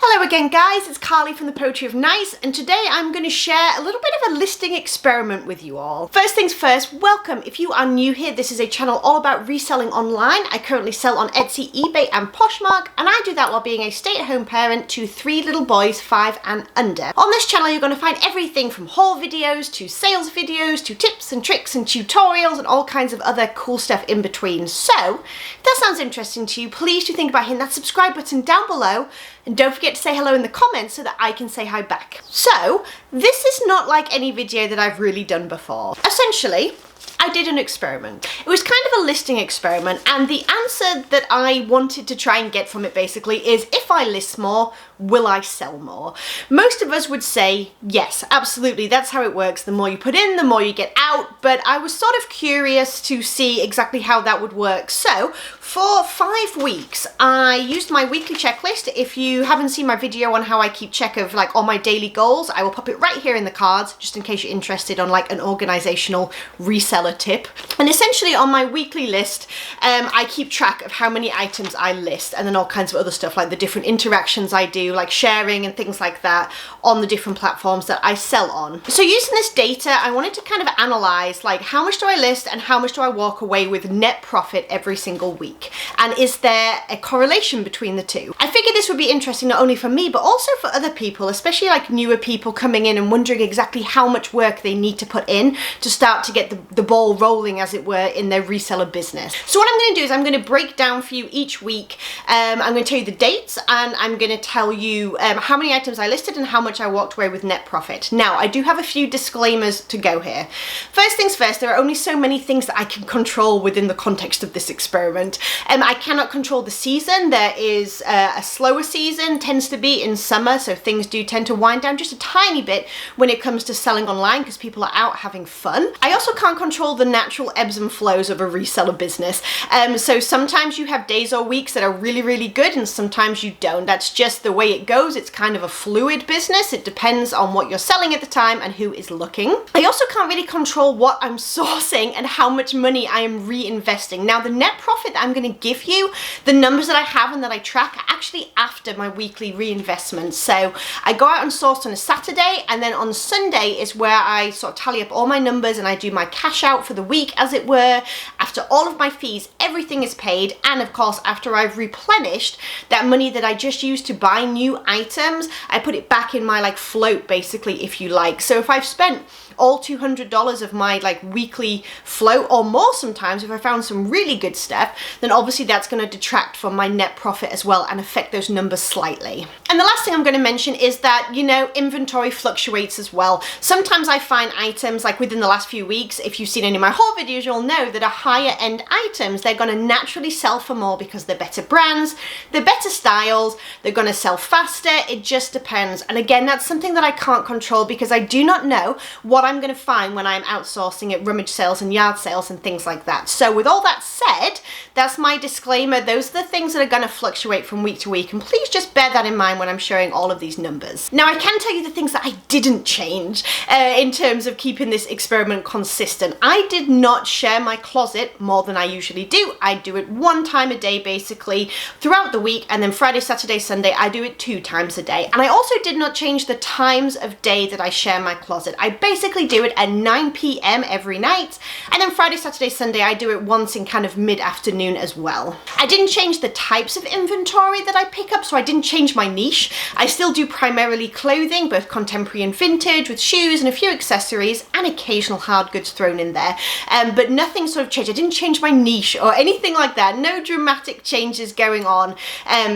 Hello again guys, it's Carly from the Poetry of Nice, and today I'm going to share a little bit of a listing experiment with you all. First things first, welcome. If you are new here, this is a channel all about reselling online. I currently sell on Etsy, eBay and Poshmark, and I do that while being a stay-at-home parent to 3 little boys, 5 and under. On this channel you're going to find everything from haul videos to sales videos to tips and tricks and tutorials and all kinds of other cool stuff in between. So if that sounds interesting to you, please do think about hitting that subscribe button down below. And don't forget to say hello in the comments so that I can say hi back. So, this is not like any video that I've really done before. Essentially, I did an experiment. It was kind of a listing experiment, and the answer that I wanted to try and get from it basically is, if I list more, will I sell more? Most of us would say yes, absolutely, that's how it works. The more you put in, the more you get out, but I was sort of curious to see exactly how that would work. So for 5 weeks, I used my weekly checklist. If you haven't seen my video on how I keep check of like all my daily goals, I will pop it right here in the cards, just in case you're interested on like an organizational reseller tip. And essentially on my weekly list, I keep track of how many items I list, and then all kinds of other stuff like the different interactions I do, like sharing and things like that on the different platforms that I sell on. So using this data, I wanted to kind of analyze like how much do I list and how much do I walk away with net profit every single week, and is there a correlation between the two? I figured this would be interesting not only for me but also for other people, especially like newer people coming in and wondering exactly how much work they need to put in to start to get the ball rolling, as it were, in their reseller business. So what I'm going to do is I'm going to break down for you each week. I'm going to tell you the dates, and I'm going to tell you how many items I listed and how much I walked away with net profit. Now, I do have a few disclaimers to go here. First things first, there are only so many things that I can control within the context of this experiment. I cannot control the season. There is a slower season, tends to be in summer, so things do tend to wind down just a tiny bit when it comes to selling online because people are out having fun. I also can't control the natural ebbs and flows of a reseller business. So sometimes you have days or weeks that are really, really good, and sometimes you don't. That's just the way it goes. It's kind of a fluid business. It depends on what you're selling at the time and who is looking. I also can't really control what I'm sourcing and how much money I am reinvesting. Now, the net profit that I'm going to give you, the numbers that I have and that I track, are actually after my weekly reinvestment. So I go out and source on a Saturday, and then on Sunday is where I sort of tally up all my numbers and I do my cash out for the week, as it were. After all of my fees, everything is paid, and of course after I've replenished that money that I just used to buy new items, I put it back in my like float, basically, if you like. So if I've spent all $200 of my like weekly float or more, sometimes if I found some really good stuff, then obviously that's going to detract from my net profit as well and affect those numbers slightly. And the last thing I'm going to mention is that, you know, inventory fluctuates as well. Sometimes I find items like within the last few weeks, if you've seen any of my haul videos, you'll know that are higher end items, they're going to naturally sell for more because they're better brands, they're better styles, they're going to sell faster. It just depends. And again, that's something that I can't control because I do not know what I'm going to find when I'm outsourcing at rummage sales and yard sales and things like that. So with all that said, that's my disclaimer. Those are the things that are going to fluctuate from week to week, and please just bear that in mind when I'm sharing all of these numbers. Now, I can tell you the things that I didn't change in terms of keeping this experiment consistent. I did not share my closet more than I usually do. I do it 1 time a day basically throughout the week, and then Friday, Saturday, Sunday I do it 2 times a day. And I also did not change the times of day that I share my closet. I basically do it at 9 p.m. every night, and then Friday, Saturday, Sunday I do it once in kind of mid-afternoon as well. I didn't change the types of inventory that I pick up, so I didn't change my niche. I still do primarily clothing, both contemporary and vintage, with shoes and a few accessories and occasional hard goods thrown in there, but nothing sort of changed. I didn't change my niche or anything like that. No dramatic changes going on,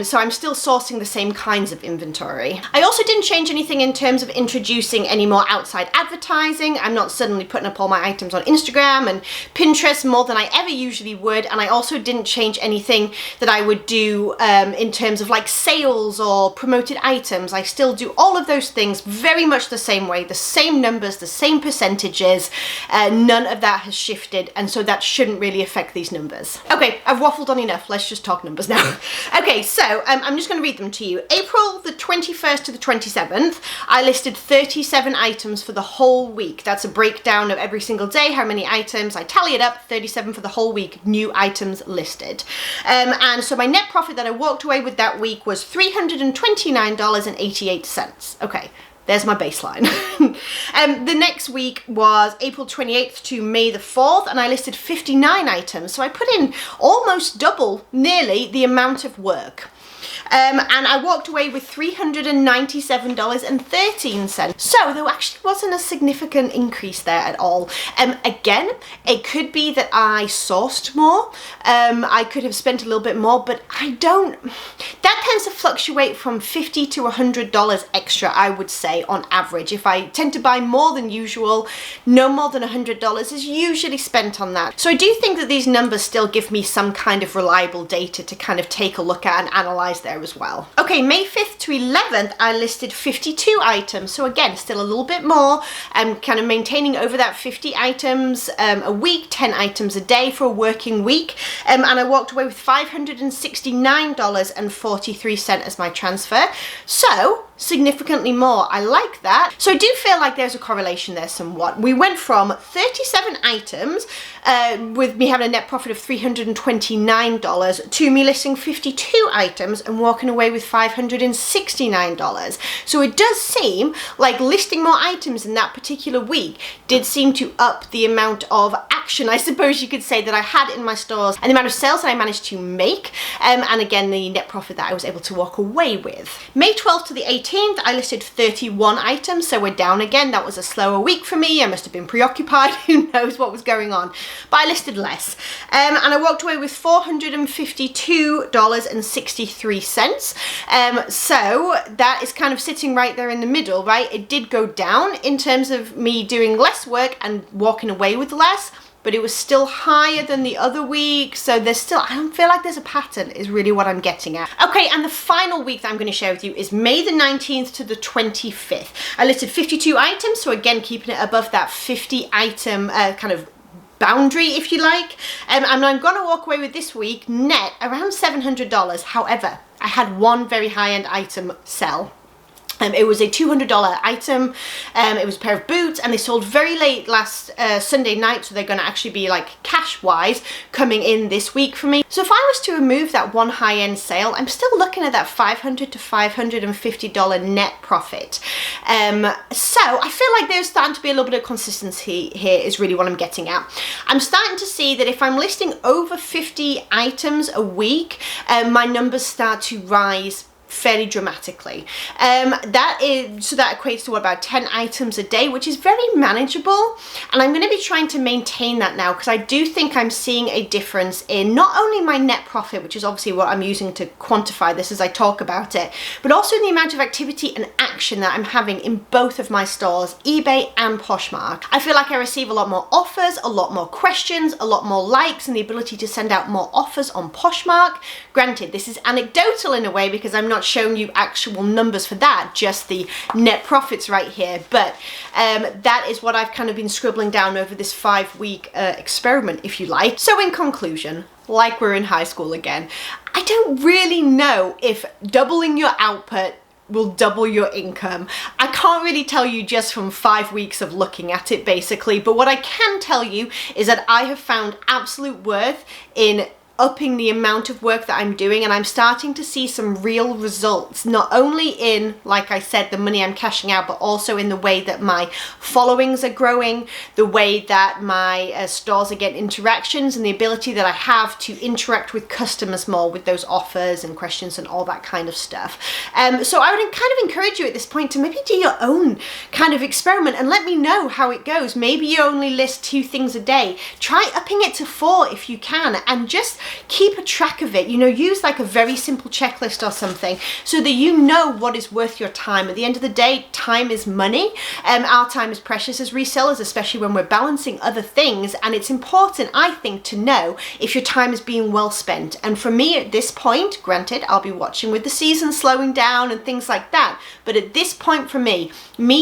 so I'm still sourcing the same kinds of inventory. I also didn't change anything in terms of introducing any more outside advertising. I'm not suddenly putting up all my items on Instagram and Pinterest more than I ever usually would, and I also didn't change anything that I would do in terms of like sales or promoted items. I still do all of those things very much the same way, the same numbers, the same percentages. None of that has shifted, and so that shouldn't really affect these numbers. Okay, I've waffled on enough. Let's just talk numbers now. Okay, so I'm just going to read them to you. April the 21st to the 27th, I listed 37 items for the whole week. That's a breakdown of every single day, how many items. I tally it up, 37 for the whole week, new items listed. And so my net profit that I walked away with that week was $329.88. Okay. There's my baseline. The next week was April 28th to May the 4th, and I listed 59 items. So I put in almost double, nearly, the amount of work. And I walked away with $397.13. So there actually wasn't a significant increase there at all. Again, it could be that I sourced more. I could have spent a little bit more, but I don't. That tends to fluctuate from $50 to $100 extra, I would say, on average. If I tend to buy more than usual, no more than $100 is usually spent on that. So I do think that these numbers still give me some kind of reliable data to kind of take a look at and analyze there as well. Okay, May 5th to 11th, I listed 52 items. So again, still a little bit more. I'm kind of maintaining over that 50 items a week, 10 items a day for a working week. And I walked away with $569.43 as my transfer. So significantly more. I like that. So I do feel like there's a correlation there somewhat. We went from 37 items with me having a net profit of $329 to me listing 52 items and walking away with $569. So it does seem like listing more items in that particular week did seem to up the amount of action, I suppose you could say, that I had in my stores and the amount of sales that I managed to make, and again the net profit that I was able to walk away with. May 12th to the 18th, I listed 31 items, so we're down again. That was a slower week for me. I must have been preoccupied. Who knows what was going on? But I listed less. And I walked away with $452.63. So that is kind of sitting right there in the middle, right? It did go down in terms of me doing less work and walking away with less, but it was still higher than the other week. So there's still, I don't feel like there's a pattern is really what I'm getting at. Okay, and the final week that I'm going to share with you is May the 19th to the 25th. I listed 52 items, so again, keeping it above that 50 item kind of boundary, if you like. And I'm going to walk away with this week net around $700. However, I had one very high-end item sell. It was a $200 item. It was a pair of boots, and they sold very late last Sunday night, so they're going to actually be like cash-wise coming in this week for me. So if I was to remove that one high-end sale, I'm still looking at that $500 to $550 net profit. So I feel like there's starting to be a little bit of consistency here is really what I'm getting at. I'm starting to see that if I'm listing over 50 items a week, my numbers start to rise fairly dramatically. That equates to about 10 items a day, which is very manageable, and I'm going to be trying to maintain that now, because I do think I'm seeing a difference in not only my net profit, which is obviously what I'm using to quantify this as I talk about it, but also in the amount of activity and action that I'm having in both of my stores, eBay and Poshmark. I feel like I receive a lot more offers, a lot more questions, a lot more likes, and the ability to send out more offers on Poshmark. Granted, this is anecdotal in a way because I'm not showing you actual numbers for that, just the net profits right here, but that is what I've kind of been scribbling down over this 5-week experiment, if you like. So in conclusion, like we're in high school again, I don't really know if doubling your output will double your income. I can't really tell you just from 5 weeks of looking at it basically, but what I can tell you is that I have found absolute worth in upping the amount of work that I'm doing, and I'm starting to see some real results, not only in, like I said, the money I'm cashing out, but also in the way that my followings are growing, the way that my stores are getting interactions, and the ability that I have to interact with customers more with those offers and questions and all that kind of stuff. So I would kind of encourage you at this point to maybe do your own kind of experiment and let me know how it goes. Maybe you only list 2 things a day. Try upping it to 4 if you can, and just keep a track of it. You know, use like a very simple checklist or something so that you know what is worth your time. At the end of the day, time is money. Our time is precious as resellers, especially when we're balancing other things, and it's important, I think, to know if your time is being well spent. And for me at this point, granted, I'll be watching with the season slowing down and things like that, but at this point for me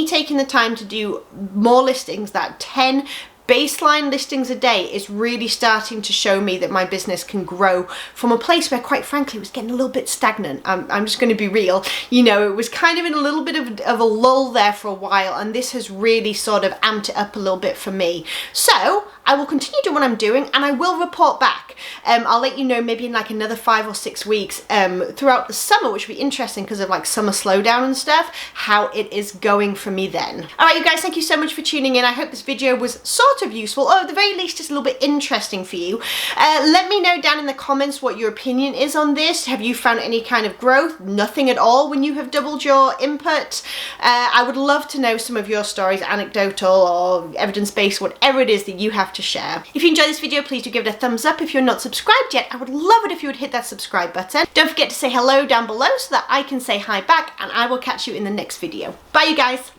taking the time to do more listings, that 10 baseline listings a day is really starting to show me that my business can grow from a place where, quite frankly, it was getting a little bit stagnant. I'm just going to be real. You know, it was kind of in a little bit of a lull there for a while, and this has really sort of amped it up a little bit for me. So I will continue doing what I'm doing, and I will report back. I'll let you know maybe in like another 5 or 6 weeks throughout the summer, which will be interesting because of like summer slowdown and stuff, how it is going for me then. All right, you guys, thank you so much for tuning in. I hope this video was sort of useful, or at the very least just a little bit interesting for you. Let me know down in the comments what your opinion is on this. Have you found any kind of growth? Nothing at all when you have doubled your input? I would love to know some of your stories, anecdotal or evidence-based, whatever it is that you have to share. If you enjoyed this video, please do give it a thumbs up. If you're not subscribed yet, I would love it if you would hit that subscribe button. Don't forget to say hello down below so that I can say hi back, and I will catch you in the next video. Bye, you guys.